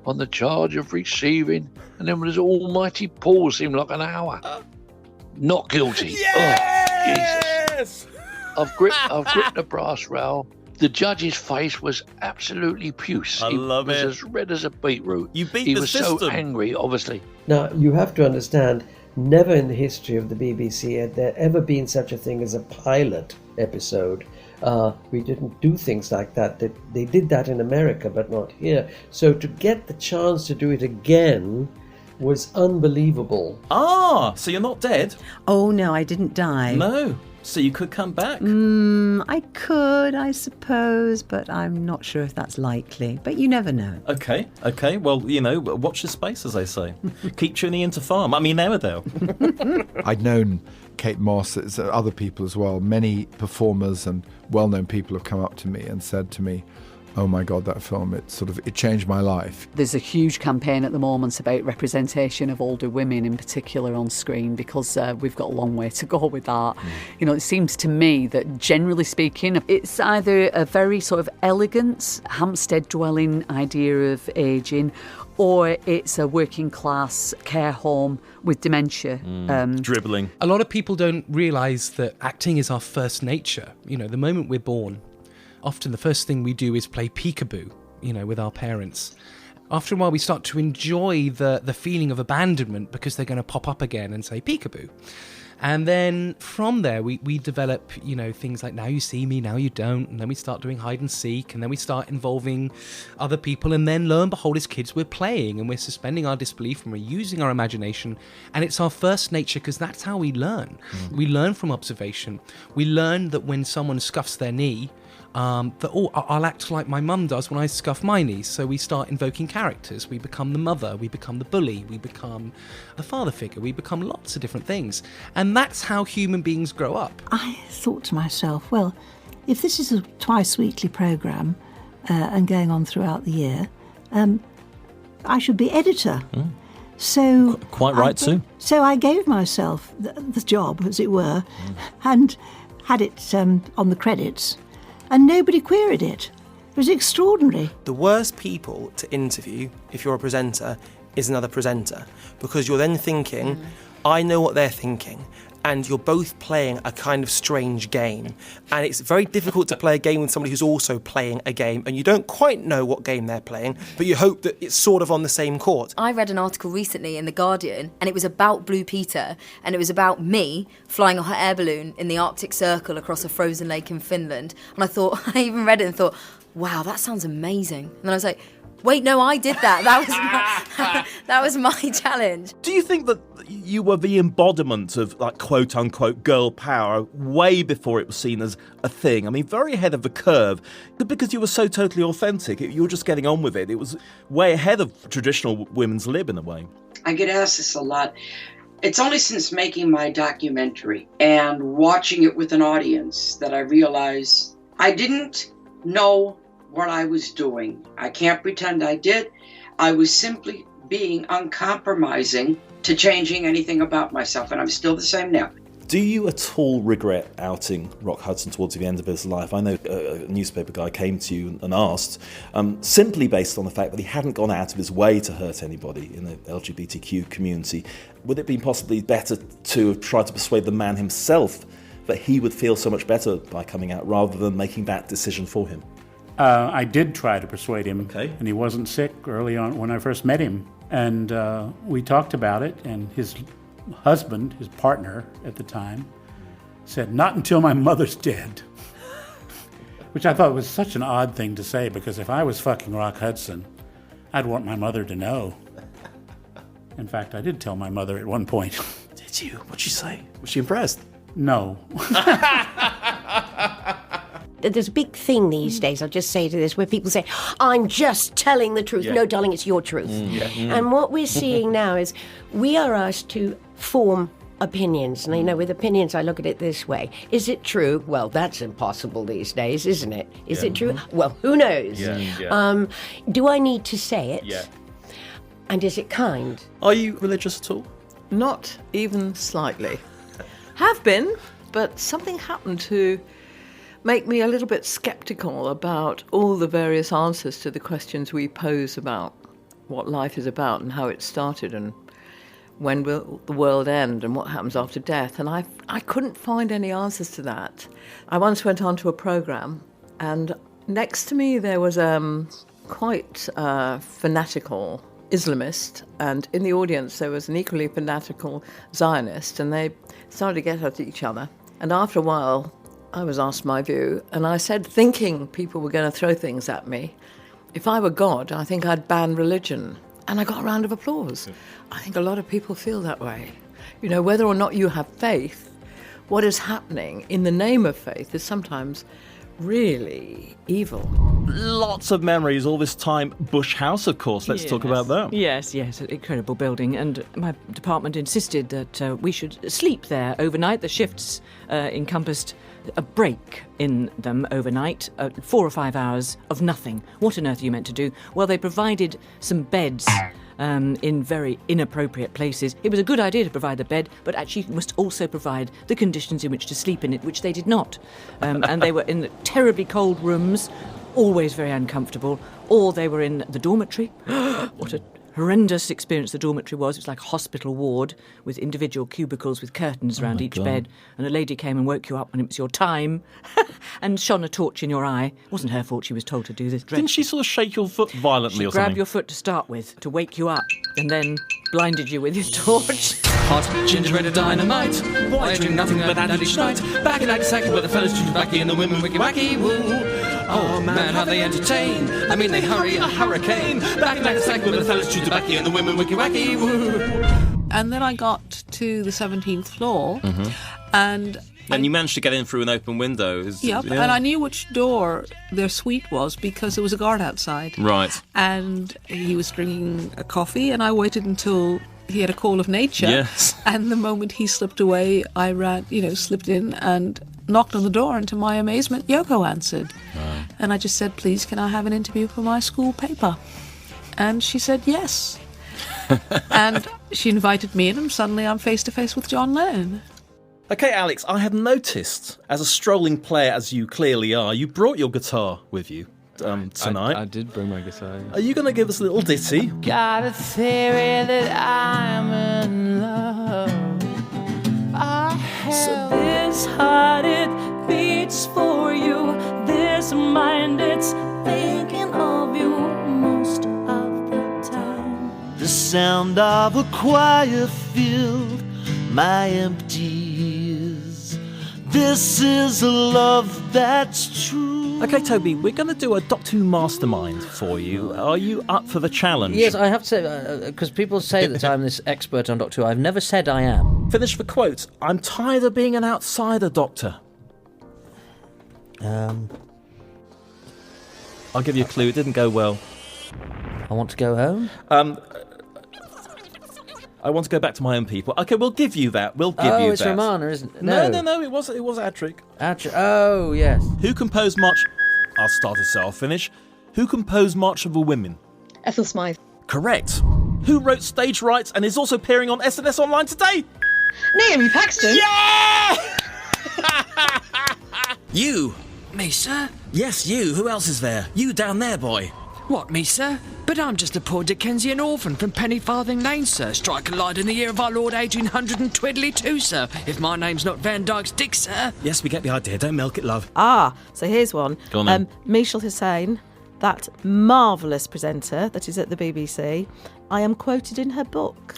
on the charge of receiving, and then there's almighty pause seemed like an hour. Not guilty. Yes! Oh, Jesus. I've gripped the brass rail. The judge's face was absolutely puce. I love it. He was as red as a beetroot. You beat he the was system. so angry, obviously. Now, you have to understand, never in the history of the BBC had there ever been such a thing as a pilot episode. We didn't do things like that. They did that in America, but not here. So to get the chance to do it again was unbelievable. So you're not dead? Oh, no, I didn't die. No. So you could come back? I could, I suppose, but I'm not sure if that's likely. But you never know. Okay. Well, you know, watch your space, as they say. Keep tuning into Farm. I mean, Emmerdale. I'd known Kate Moss, other people as well. Many performers and well-known people have come up to me and said to me, "Oh my God, that film, it changed my life." There's a huge campaign at the moment about representation of older women in particular on screen, because we've got a long way to go with that. You know, it seems to me that generally speaking, it's either a very sort of elegant Hampstead dwelling idea of ageing, or it's a working class care home with dementia. Dribbling. A lot of people don't realise that acting is our first nature. You know, the moment we're born, often the first thing we do is play peekaboo, you know, with our parents. After a while, we start to enjoy the feeling of abandonment because they're going to pop up again and say peekaboo. And then from there, we develop, things like Now You See Me, Now You Don't. And then we start doing hide and seek. And then we start involving other people. And then, lo and behold, as kids, we're playing and we're suspending our disbelief and we're using our imagination. And it's our first nature because that's how we learn. We learn from observation. We learn that when someone scuffs their knee, I'll act like my mum does when I scuff my knee. So we start invoking characters. We become the mother, we become the bully, we become the father figure, we become lots of different things. And that's how human beings grow up. I thought to myself, well, if this is a twice-weekly programme and going on throughout the year, I should be editor. So quite right too. So I gave myself the job, as it were, and had it on the credits. And nobody queried it. It was extraordinary. The worst people to interview, if you're a presenter, is another presenter. Because you're then thinking, I know what they're thinking. And you're both playing a kind of strange game. And it's very difficult to play a game with somebody who's also playing a game. And you don't quite know what game they're playing, but you hope that it's sort of on the same court. I read an article recently in The Guardian, and it was about Blue Peter, and it was about me flying a hot air balloon in the Arctic Circle across a frozen lake in Finland. And I thought, I even read it and thought, wow, that sounds amazing. And then I was like, wait, no, I did that. That was my challenge. Do you think that you were the embodiment of, like, quote-unquote girl power way before it was seen as a thing? I mean, very ahead of the curve, because you were so totally authentic. You were just getting on with it. It was way ahead of traditional women's lib in a way. I get asked this a lot. It's only since making my documentary and watching it with an audience that I realize I didn't know what I was doing. I can't pretend I did. I was simply being uncompromising to changing anything about myself, and I'm still the same now. Do you at all regret outing Rock Hudson towards the end of his life? I know a newspaper guy came to you and asked, simply based on the fact that he hadn't gone out of his way to hurt anybody in the LGBTQ community, would it be possibly better to have tried to persuade the man himself that he would feel so much better by coming out rather than making that decision for him? I did try to persuade him, and he wasn't sick early on when I first met him. And we talked about it, and his husband, his partner at the time, said, not until my mother's dead. Which I thought was such an odd thing to say, because if I was fucking Rock Hudson, I'd want my mother to know. In fact, I did tell my mother at one point. Did you? What'd she say? Was she impressed? No. There's a big thing these days, I'll just say to this, where people say, I'm just telling the truth. Yeah. No, darling, it's your truth. And what we're seeing now is we are asked to form opinions. And, with opinions, I look at it this way. Is it true? Well, that's impossible these days, isn't it? Is it true? Well, who knows? Do I need to say it? Yeah. And is it kind? Are you religious at all? Not even slightly. Have been, but something happened to make me a little bit sceptical about all the various answers to the questions we pose about what life is about and how it started and when will the world end and what happens after death. And I couldn't find any answers to that. I once went on to a programme, and next to me there was quite fanatical Islamist, and in the audience there was an equally fanatical Zionist, and they started to get at each other. And after a while, I was asked my view, and I said, thinking people were going to throw things at me, if I were God, I think I'd ban religion. And I got a round of applause. I think a lot of people feel that way. Whether or not you have faith, what is happening in the name of faith is sometimes really evil. Lots of memories all this time. Bush House, of course. Let's talk about that. Yes, incredible building. And my department insisted that we should sleep there overnight. The shifts encompassed a break in them overnight, 4 or 5 hours of nothing. What on earth are you meant to do? Well, they provided some beds in very inappropriate places. It was a good idea to provide the bed, but actually you must also provide the conditions in which to sleep in it, which they did not. And they were in terribly cold rooms, always very uncomfortable, or they were in the dormitory. What a horrendous experience the dormitory was. It was like a hospital ward with individual cubicles with curtains around each bed. And a lady came and woke you up when it was your time and shone a torch in your eye. It wasn't her fault she was told to do this. Didn't she sort of shake your foot violently or something? She grabbed your foot to start with to wake you up and then blinded you with his torch. Hot gingerbread of dynamite. Why drink nothing but that each night? Back in like a second where the fellas choose backy and the women wicky wacky woo. Oh man, how they entertain. I mean, they hurry a hurricane. Back in like a second where the fellas choose backy and the women wicky wacky woo. And then I got to the 17th floor, and you managed to get in through an open window. Yep, and I knew which door their suite was because there was a guard outside. Right. And he was drinking a coffee, and I waited until he had a call of nature. Yes. And the moment he slipped away, I ran, slipped in and knocked on the door, and to my amazement, Yoko answered. Wow. And I just said, please, can I have an interview for my school paper? And she said yes. And she invited me in, and suddenly I'm face to face with John Lennon. Okay, Alex, I have noticed, as a strolling player as you clearly are, you brought your guitar with you tonight. I did bring my guitar. Are you going to give us a little ditty? Got a theory that I'm in love. So this heart, it beats for you. This mind, it's thinking of you most of the time. The sound of a choir filled my empty ears. This is a love that's true. Okay, Toby, we're going to do a Doctor Who mastermind for you. Are you up for the challenge? Yes, I have to say, because people say that I'm this expert on Doctor Who. I've never said I am. Finish the quote. I'm tired of being an outsider, Doctor. I'll give you a clue. It didn't go well. I want to go home? I want to go back to my own people. Okay, we'll give you that. We'll give you that. Oh, it's Romana, isn't it? No, it was Adric. Oh, yes. Who composed March... I'll start it, so I'll finish. Who composed March of the Women? Ethel Smythe. Correct. Who wrote Stage Rights and is also appearing on SNS Online today? Naomi Paxton. Yeah! You? Me, sir? Yes, you. Who else is there? You down there, boy. What, me, sir? But I'm just a poor Dickensian orphan from Penny Farthing Lane, sir. Strike a light in the year of our Lord 1822, sir. If my name's not Van Dyke's Dick, sir. Yes, we get the idea. Don't milk it, love. So here's one. Go on then. Mishal Hussain, that marvellous presenter that is at the BBC. I am quoted in her book.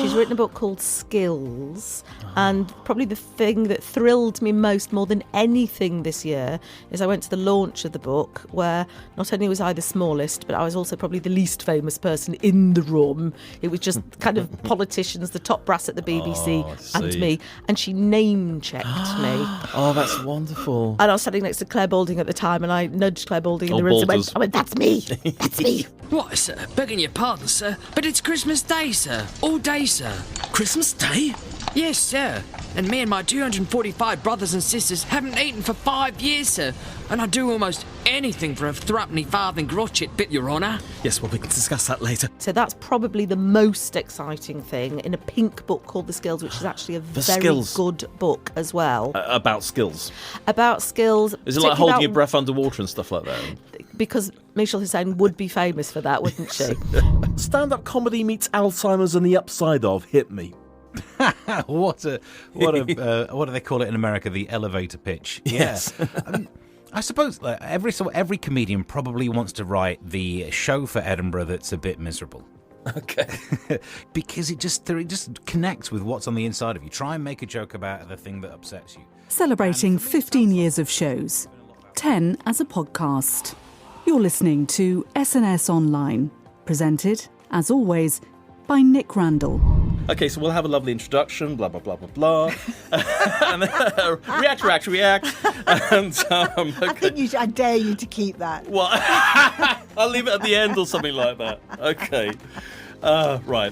She's written a book called Skills, and probably the thing that thrilled me more than anything this year is I went to the launch of the book, where not only was I the smallest, but I was also probably the least famous person in the room. It was just kind of politicians, the top brass at the BBC, and me, and she name-checked me. Oh, that's wonderful. And I was standing next to Claire Balding at the time, and I nudged Claire Balding in the room and I went, that's me, that's me. What, sir? Begging your pardon, sir, but it's Christmas Day, sir. All day, sir. Christmas Day? Yes, sir. And me and my 245 brothers and sisters haven't eaten for 5 years, sir. And I'd do almost anything for a threepenny farthing crotchet bit, Your Honour. Yes, well, we can discuss that later. So that's probably the most exciting thing in a pink book called The Skills, which is actually a very good book as well. About skills? About skills. Is it like holding your breath underwater and stuff like that? Because Mishal Hussain would be famous for that, wouldn't she? Stand-up comedy meets Alzheimer's and the upside of Hit Me. What do they call it in America? The elevator pitch. Yes. I suppose every comedian probably wants to write the show for Edinburgh that's a bit miserable. Okay. Because it just connects with what's on the inside of you. Try and make a joke about the thing that upsets you. Celebrating 15 years of shows, 10 as a podcast. You're listening to SNS Online, presented, as always, by Nick Randell. Okay, so we'll have a lovely introduction, blah, blah, blah, blah, blah. And react. And, okay. I dare you to keep that. What? I'll leave it at the end or something like that. Okay. Right.